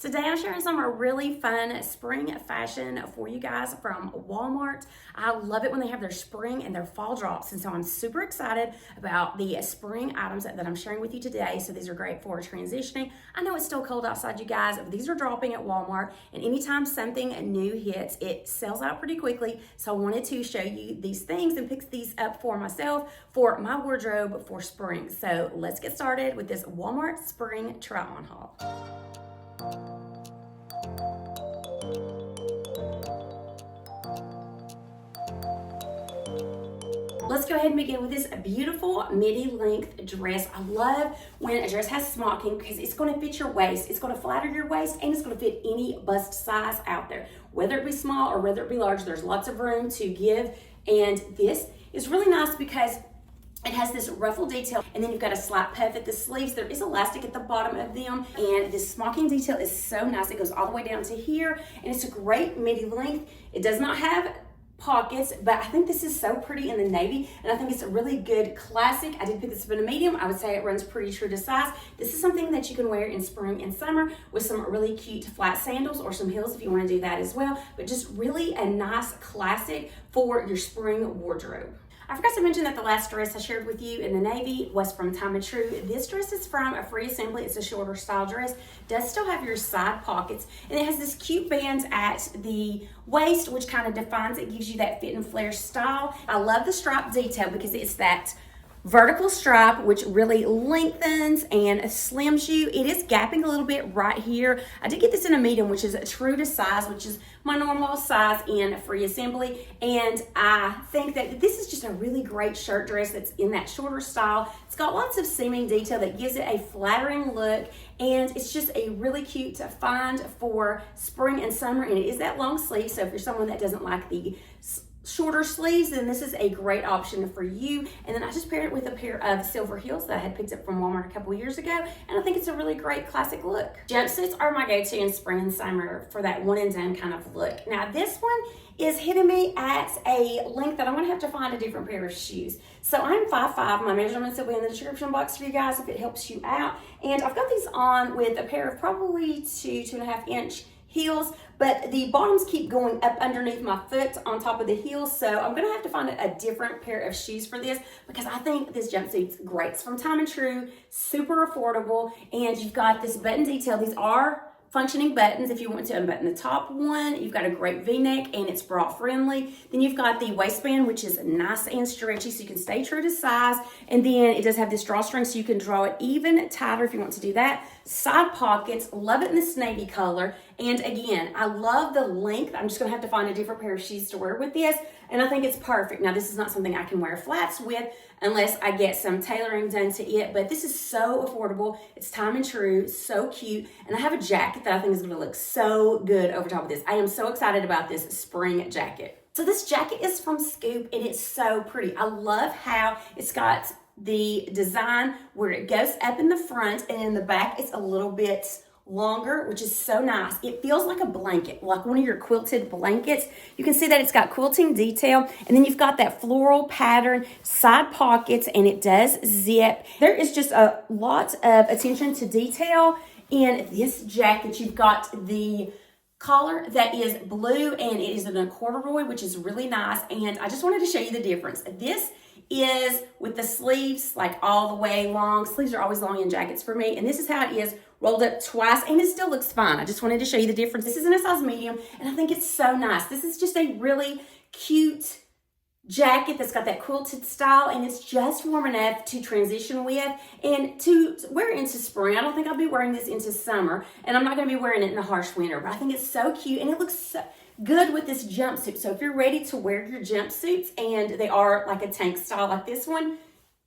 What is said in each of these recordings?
Today I'm sharing some really fun spring fashion for you guys from Walmart. I love it when they have their spring and their fall drops, and so I'm super excited about the spring items that I'm sharing with you today. So these are great for transitioning. I know it's still cold outside, you guys, but these are dropping at Walmart, and anytime something new hits, it sells out pretty quickly. So I wanted to show you these things and pick these up for myself for my wardrobe for spring. So let's get started with this Walmart spring try-on haul. Let's go ahead and begin with this beautiful midi length dress. I love when a dress has smocking because it's going to fit your waist, it's going to flatter your waist, and it's going to fit any bust size out there. Whether it be small or whether it be large, there's lots of room to give. And this is really nice because it has this ruffle detail, and then you've got a slight puff at the sleeves. There is elastic at the bottom of them, and this smocking detail is so nice. It goes all the way down to here, and it's a great midi length. It does not have pockets, but I think this is so pretty in the navy, and I think it's a really good classic. I did pick this up in a medium. I would say it runs pretty true to size. This is something that you can wear in spring and summer with some really cute flat sandals or some heels if you want to do that as well, but just really a nice classic for your spring wardrobe. I forgot to mention that the last dress I shared with you in the navy was from Time and True. This dress is from a free assembly. It's a shorter style dress. It does still have your side pockets, and it has this cute band at the waist, which kind of defines it, gives you that fit and flare style. I love the stripe detail because it's that vertical stripe, which really lengthens and slims you. It is gapping a little bit right here. I did get this in a medium, which is true to size, which is my normal size in free assembly. And I think that this is just a really great shirt dress that's in that shorter style. It's got lots of seaming detail that gives it a flattering look, and it's just a really cute to find for spring and summer. And it is that long sleeve, so if you're someone that doesn't like the shorter sleeves, then this is a great option for you. And then I just paired it with a pair of silver heels that I had picked up from Walmart a couple years ago, and I think it's a really great classic look. Jumpsuits are my go-to in spring and summer for that one and done kind of look. Now this one is hitting me at a length that I'm gonna have to find a different pair of shoes. So I'm 5'5", my measurements will be in the description box for you guys if it helps you out. And I've got these on with a pair of probably 2.5 inch heels, but the bottoms keep going up underneath my foot on top of the heels, so I'm gonna have to find a different pair of shoes for this because I think this jumpsuit's great. It's from Time and True, super affordable, and you've got this button detail. These are functioning buttons if you want to unbutton the top one. You've got a great v-neck, and it's bra friendly. Then you've got the waistband, which is nice and stretchy so you can stay true to size, and then it does have this drawstring so you can draw it even tighter if you want to do that. Side pockets, love it in this navy color, and again, I love the length. I'm just gonna have to find a different pair of shoes to wear with this, and I think it's perfect. Now this is not something I can wear flats with unless I get some tailoring done to it, but this is so affordable. It's Time and True, so cute, and I have a jacket that I think is gonna look so good over top of this. I am so excited about this spring jacket. So this jacket is from Scoop, and it's so pretty. I love how it's got the design where it goes up in the front, and in the back it's a little bit longer, which is so nice. It feels like a blanket, like one of your quilted blankets. You can see that it's got quilting detail, and then you've got that floral pattern, side pockets, and it does zip. There is just a lot of attention to detail in this jacket. You've got the collar that is blue, and it is in a corduroy, which is really nice, and I just wanted to show you the difference. This is with the sleeves like all the way long. Sleeves are always long in jackets for me, and this is how it is rolled up twice, and it still looks fine. I just wanted to show you the difference. This is in a size medium, and I think it's so nice. This is just a really cute jacket that's got that quilted style, and it's just warm enough to transition with and to wear into spring. I don't think I'll be wearing this into summer, and I'm not gonna be wearing it in the harsh winter, but I think it's so cute, and it looks so good with this jumpsuit. So if you're ready to wear your jumpsuits and they are like a tank style like this one,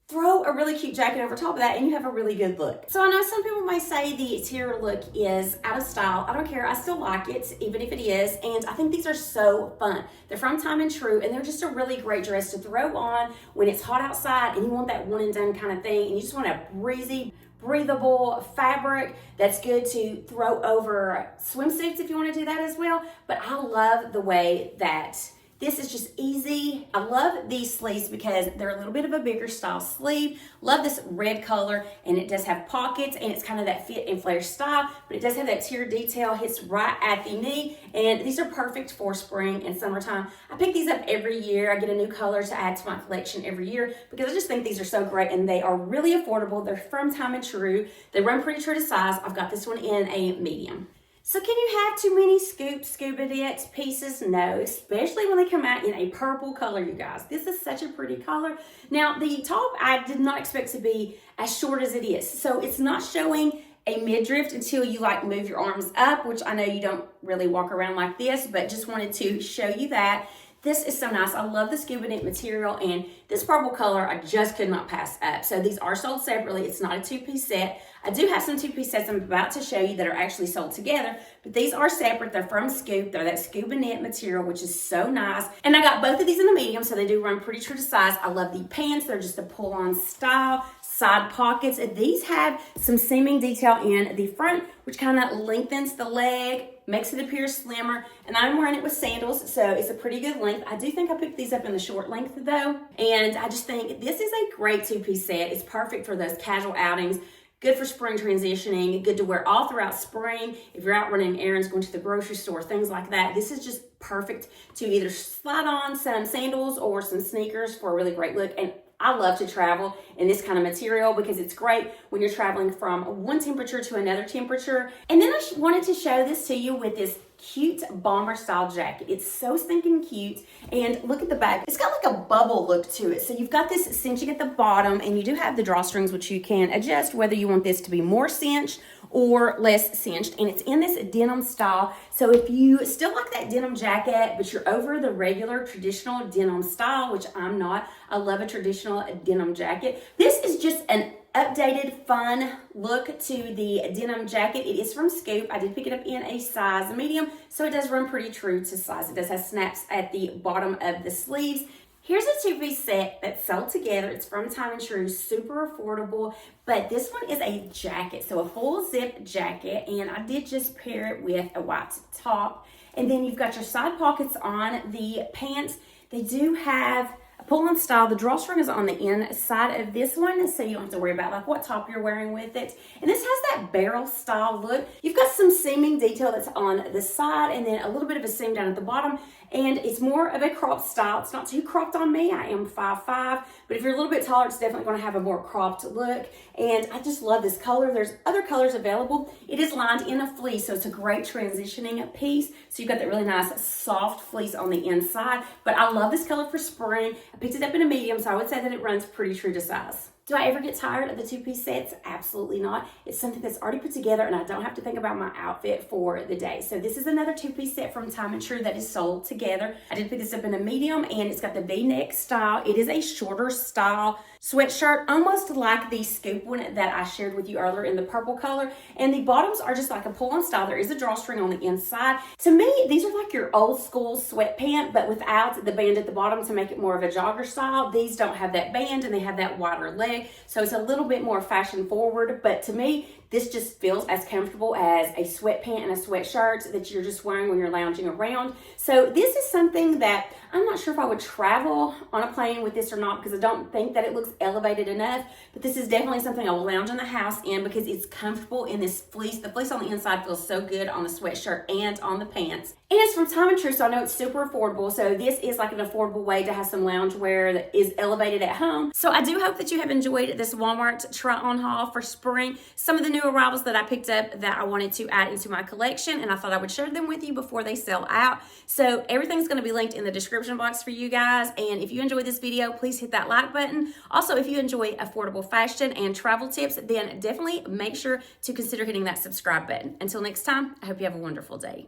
throw a really cute jacket over top of that and you have a really good look. So I know some people may say the exterior look is out of style. I don't care, I still like it, even if it is, and I think these are so fun. They're from Time and True, and they're just a really great dress to throw on when it's hot outside and you want that one and done kind of thing, and you just want a breezy, breathable fabric that's good to throw over swimsuits if you want to do that as well. But I love the way that This is just easy. I love these sleeves because they're a little bit of a bigger style sleeve. Love this red color, and it does have pockets, and it's kind of that fit and flare style, but it does have that tier detail, hits right at the knee, and these are perfect for spring and summertime. I pick these up every year. I get a new color to add to my collection every year because I just think these are so great, and they are really affordable. They're from Time and True. They run pretty true to size. I've got this one in a medium. So can you have too many Scubaknit pieces? No, especially when they come out in a purple color, you guys. This is such a pretty color. Now, the top I did not expect to be as short as it is. So it's not showing a midriff until you like move your arms up, which I know you don't really walk around like this, but just wanted to show you that. This is so nice. I love the Scubaknit material, and this purple color I just could not pass up. So these are sold separately. It's not a two-piece set. I do have some two-piece sets I'm about to show you that are actually sold together, but these are separate. They're from Scoop. They're that Scubaknit material, which is so nice. And I got both of these in the medium, so they do run pretty true to size. I love the pants. They're just a pull-on style. Side pockets. These have some seaming detail in the front, which kind of lengthens the leg, makes it appear slimmer, and I'm wearing it with sandals, so it's a pretty good length. I do think I picked these up in the short length though, and I just think this is a great two-piece set. It's perfect for those casual outings, good for spring transitioning, good to wear all throughout spring. If you're out running errands, going to the grocery store, things like that, this is just perfect to either slide on some sandals or some sneakers for a really great look. And I love to travel in this kind of material because it's great when you're traveling from one temperature to another temperature. And then I wanted to show this to you with this cute bomber style jacket. It's so stinking cute. And look at the back. It's got like a bubble look to it. So you've got this cinching at the bottom, and you do have the drawstrings, which you can adjust whether you want this to be more cinched or less cinched. And it's in this denim style. So if you still like that denim jacket, but you're over the regular traditional denim style, which I'm not, I love a traditional denim jacket. This is just an updated, fun look to the denim jacket. It is from Scoop. I did pick it up in a size medium, so it does run pretty true to size. It does have snaps at the bottom of the sleeves. Here's a two-piece set that's sold together. It's from Time and True, super affordable, but this one is a jacket, so a full zip jacket, and I did just pair it with a white top. And then you've got your side pockets on the pants. They do have pull-on style. The drawstring is on the inside of this one, so you don't have to worry about like what top you're wearing with it. And this has that barrel style look. You've got some seaming detail that's on the side, and then a little bit of a seam down at the bottom. And it's more of a cropped style. It's not too cropped on me. I am 5'5", but if you're a little bit taller, it's definitely going to have a more cropped look. And I just love this color. There's other colors available. It is lined in a fleece, so it's a great transitioning piece. So you've got that really nice soft fleece on the inside. But I love this color for spring. I picked it up in a medium, so I would say that it runs pretty true to size. Do I ever get tired of the two-piece sets? Absolutely not. It's something that's already put together, and I don't have to think about my outfit for the day. So this is another two-piece set from Time and True that is sold together. I did pick this up in a medium, and it's got the V-neck style. It is a shorter style sweatshirt, almost like the Scoop one that I shared with you earlier in the purple color. And the bottoms are just like a pull-on style. There is a drawstring on the inside. To me, these are like your old school sweatpant, but without the band at the bottom to make it more of a jogger style. These don't have that band, and they have that wider leg. So it's a little bit more fashion forward, but to me, this just feels as comfortable as a sweatpant and a sweatshirt that you're just wearing when you're lounging around. So this is something that I'm not sure if I would travel on a plane with this or not, because I don't think that it looks elevated enough, but this is definitely something I will lounge in the house in because it's comfortable in this fleece. The fleece on the inside feels so good on the sweatshirt and on the pants. And it's from Time and True, so I know it's super affordable. So this is like an affordable way to have some loungewear that is elevated at home. So I do hope that you have enjoyed this Walmart try-on haul for spring. Some of the new arrivals that I picked up that I wanted to add into my collection, and I thought I would share them with you before they sell out. So everything's going to be linked in the description box for you guys. And if you enjoyed this video, please hit that like button. Also, if you enjoy affordable fashion and travel tips, then definitely make sure to consider hitting that subscribe button. Until next time, I hope you have a wonderful day.